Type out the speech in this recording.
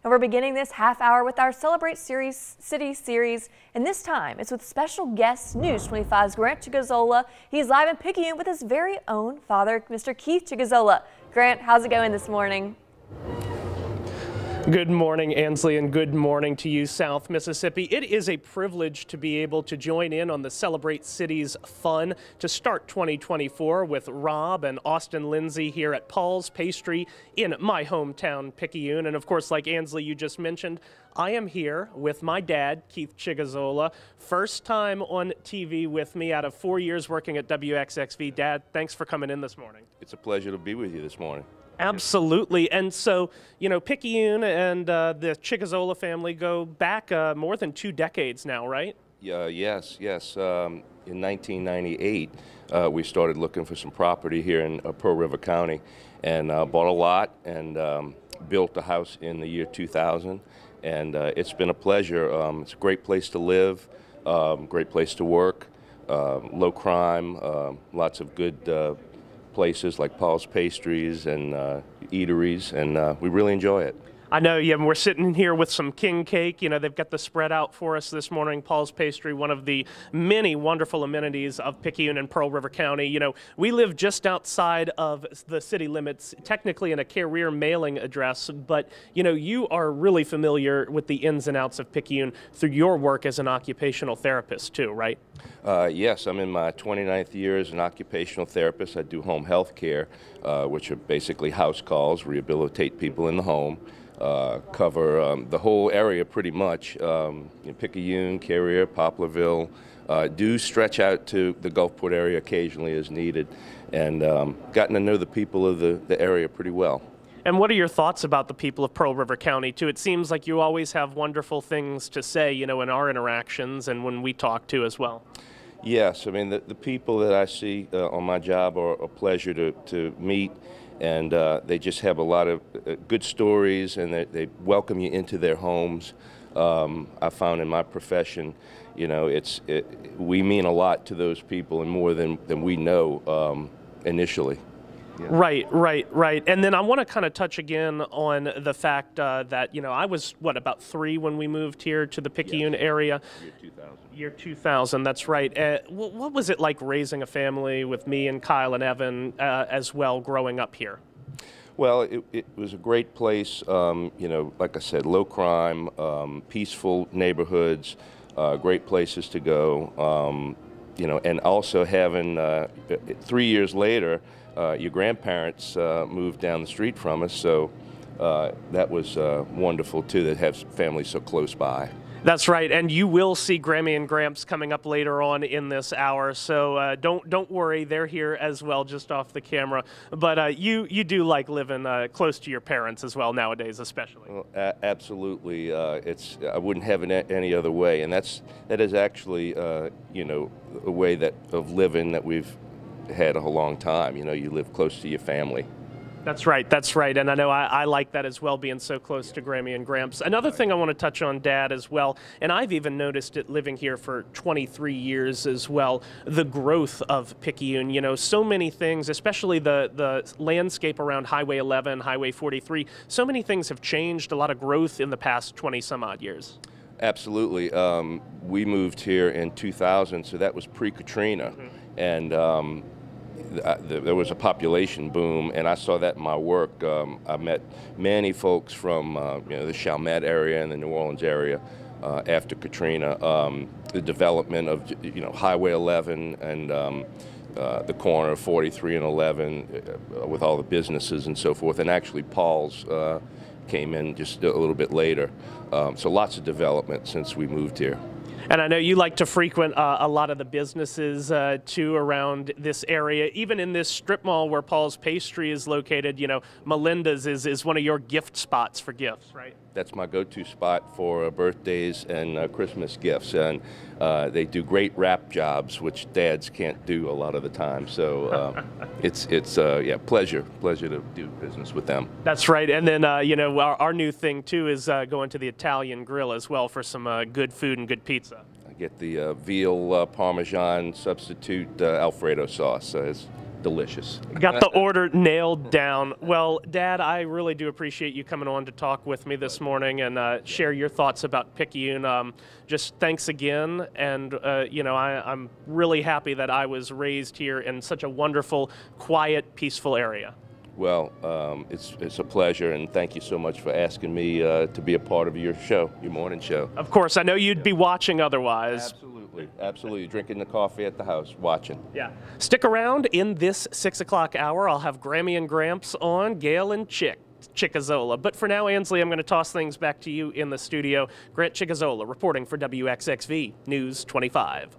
And we're beginning this half hour with our Celebrate City series, and this time it's with special guest News 25's Grant Chighizola. He's live in Picayune with his very own father, Mr. Keith Chighizola. Grant, how's it going this morning? Good morning, Ansley, and good morning to you, South Mississippi. It is a privilege to be able to join in on the Celebrate Cities fun to start 2024 with Rob and Austin Lindsay here at Paul's Pastry in my hometown, Picayune. And of course, like Ansley, you just mentioned, I am here with my dad, Keith Chighizola. First time on TV with me out of 4 years working at WXXV. Dad, thanks for coming in this morning. It's a pleasure to be with you this morning. Absolutely. And so, you know, Picayune and the Chighizola family go back more than 2 decades now, right? Yes. In 1998, we started looking for some property here in Pearl River County and bought a lot and built a house in the year 2000. And it's been a pleasure. It's a great place to live, great place to work, low crime, lots of good places like Paul's Pastries and eateries, and we really enjoy it. I know, yeah, we're sitting here with some king cake. You know, they've got the spread out for us this morning. Paul's Pastry, one of the many wonderful amenities of Picayune and Pearl River County. You know, we live just outside of the city limits, technically in a career mailing address, but, you know, you are really familiar with the ins and outs of Picayune through your work as an occupational therapist too, right? Yes, I'm in my 29th year as an occupational therapist. I do home health care, which are basically house calls, rehabilitate people in the home. Cover the whole area pretty much, Picayune, Carrier, Poplarville, do stretch out to the Gulfport area occasionally as needed, and gotten to know the people of the area pretty well. And what are your thoughts about the people of Pearl River County, too? It seems like you always have wonderful things to say, you know, in our interactions and when we talk, too, as well. Yes, I mean, the people that I see on my job are a pleasure to meet. And they just have a lot of good stories, and they welcome you into their homes. I found in my profession, you know, we mean a lot to those people, and more than we know initially. Yeah. Right. And then I want to kind of touch again on the fact that, you know, I was, about 3 when we moved here to the Picayune area? Year 2000. Year 2000, that's right. What was it like raising a family with me and Kyle and Evan as well growing up here? Well, it was a great place, you know, like I said, low crime, peaceful neighborhoods, great places to go, you know, and also having 3 years later, your grandparents moved down the street from us, so that was wonderful too, that have families so close by. That's right, and you will see Grammy and Gramps coming up later on in this hour, so don't worry, they're here as well, just off the camera. But you do like living close to your parents as well nowadays, especially. Well, absolutely, I wouldn't have it any other way, and that is actually you know, a way of living that we've had a long time. You know, you live close to your family. That's right, and I know I like that as well, being so close to Grammy and Gramps. Another thing I want to touch on, Dad, as well, and I've even noticed it living here for 23 years as well, the growth of Picayune. You know, so many things, especially the landscape around Highway 11, Highway 43, so many things have changed, a lot of growth in the past 20-some-odd years. Absolutely. We moved here in 2000, so that was pre-Katrina, and there was a population boom, and I saw that in my work. I met many folks from you know, the Chalmette area and the New Orleans area after Katrina. The development of, you know, Highway 11 and the corner of 43 and 11 with all the businesses and so forth, and actually Paul's came in just a little bit later. So lots of development since we moved here. And I know you like to frequent a lot of the businesses, too, around this area. Even in this strip mall where Paul's Pastry is located, you know, Melinda's is one of your gift spots for gifts, right? That's my go-to spot for birthdays and Christmas gifts. And they do great wrap jobs, which dads can't do a lot of the time. So it's yeah, pleasure to do business with them. That's right. And then, you know, our new thing, too, is going to the Italian grill as well for some good food and good pizza. I get the veal Parmesan substitute Alfredo sauce. It's delicious. Got the order nailed down. Well, Dad, I really do appreciate you coming on to talk with me this morning and share your thoughts about Picayune. Just thanks again, and you know, I'm really happy that I was raised here in such a wonderful, quiet, peaceful area. Well, it's a pleasure, and thank you so much for asking me to be a part of your show, your morning show. Of course, I know you'd be watching otherwise. Absolutely, absolutely. Drinking the coffee at the house, watching. Yeah. Stick around in this 6 o'clock hour. I'll have Grammy and Gramps on, Gail and Chighizola. But for now, Ansley, I'm going to toss things back to you in the studio. Grant Chighizola reporting for WXXV News 25.